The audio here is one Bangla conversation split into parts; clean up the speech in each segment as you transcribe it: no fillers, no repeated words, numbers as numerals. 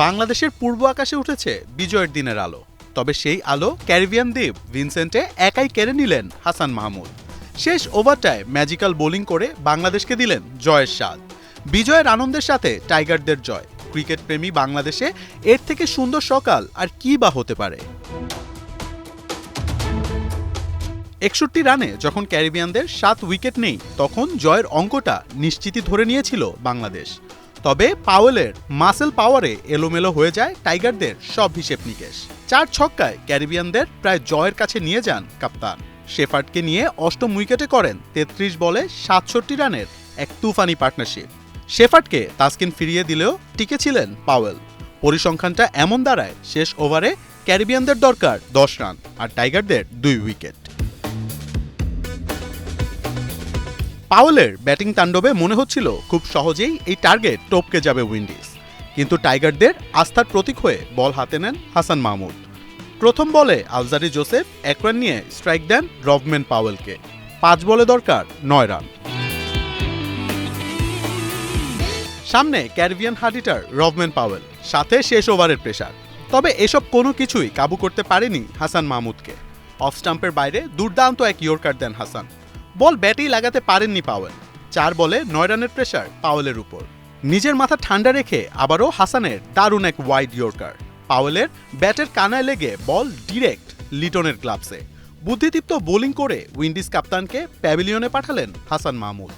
বাংলাদেশের পূর্ব আকাশে উঠেছে বিজয়ের দিনের আলো। তবে সেই আলো ক্যারিবিয়ান দ্বীপ ভিনসেন্টে একাই কেড়ে নিলেন হাসান মাহমুদ। শেষ ওভারটায় ম্যাজিক্যাল বোলিং করে বাংলাদেশকে দিলেন জয়ের স্বাদ। বিজয়ের আনন্দের সাথে টাইগারদের জয়। ক্রিকেট প্রেমী বাংলাদেশে এর থেকে সুন্দর সকাল আর কি বা হতে পারে। ৬১ রানে যখন ক্যারিবিয়ানদের ৭ উইকেট নেই, তখন জয়ের অঙ্কটা নিশ্চিতই ধরে নিয়েছিল বাংলাদেশ। তবে পাওয়েলের মাসেল পাওয়ারে এলোমেলো হয়ে যায় টাইগারদের সব হিসেব নিকেশ। ৪ ছক্কায় ক্যারিবিয়ানদের প্রায় জয়ের কাছে নিয়ে যান কাপ্তান। শেফার্ডকে নিয়ে অষ্টম উইকেটে করেন ৩৩ বলে ৬৭ রানের এক তুফানি পার্টনারশিপ। শেফার্ডকে তাসকিন ফিরিয়ে দিলেও টিকেছিলেন পাওয়েল। পরিসংখ্যানটা এমন দাঁড়ায়, শেষ ওভারে ক্যারিবিয়ানদের দরকার ১০ রান আর টাইগারদের ২ উইকেট। পাওয়েলের ব্যাটিং তাণ্ডবে মনে হচ্ছিল খুব সহজেই এই টার্গেট টপকে যাবে উইন্ডিজ। কিন্তু টাইগারদের আস্থার প্রতীক হয়ে বল হাতে নেন হাসান মাহমুদ। প্রথম বলে আলজারি জোসেফ ১ রান নিয়ে স্ট্রাইক দেন রভম্যান পাওয়েলকে। ৫ বলে দরকার ৯ রান। সামনে ক্যারিবিয়ান হার্ডিটার রভম্যান পাওয়েল, সাথে শেষ ওভারের প্রেসার। তবে এসব কোনো কিছুই কাবু করতে পারেনি হাসান মাহমুদকে। অফ স্টাম্পের বাইরে দুর্দান্ত এক ইয়র্কার দেন হাসান। বল ব্যাটেই লাগাতে পারেননি পাওয়েল। ৪ বলে ৯ রানের প্রেসার পাওয়েলের উপর। নিজের মাথা ঠান্ডা রেখে আবারও হাসানের দারুণ এক ওয়াইড ইয়র্কার। পাওয়েলের ব্যাটের কানায় লেগে বল ডিরেক্ট লিটনের গ্লাভসে। বুদ্ধিদীপ্ত বোলিং করে উইন্ডিজ কাপ্তানকে প্যাভিলিয়নে পাঠালেন হাসান মাহমুদ।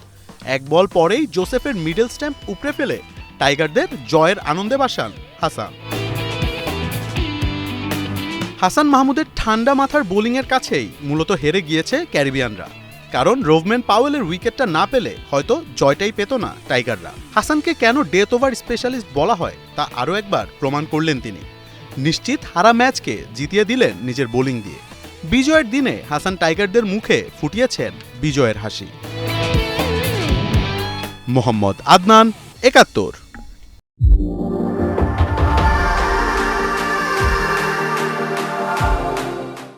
১ বল পরেই জোসেফের মিডল স্ট্যাম্প উপড়ে ফেলে টাইগারদের জয়ের আনন্দে ভাসান হাসান। হাসান মাহমুদের ঠান্ডা মাথার বোলিংয়ের কাছেই মূলত হেরে গিয়েছে ক্যারিবিয়ানরা। কারণ রভম্যান পাওয়েলের উইকেটটা না পেলে হয়তো জয়টাই পেত না টাইগাররা। হাসানকে কেন ডেথ ওভার স্পেশালিস্ট বলা হয় তা আরও একবার প্রমাণ করলেন তিনি। নিশ্চিত হারা ম্যাচকে জিতিয়ে দিলেন নিজের বোলিং দিয়ে। বিজয়ের দিনে হাসান টাইগারদের মুখে ফুটিয়েছেন বিজয়ের হাসি। মোহাম্মদ আদনান, ৭১।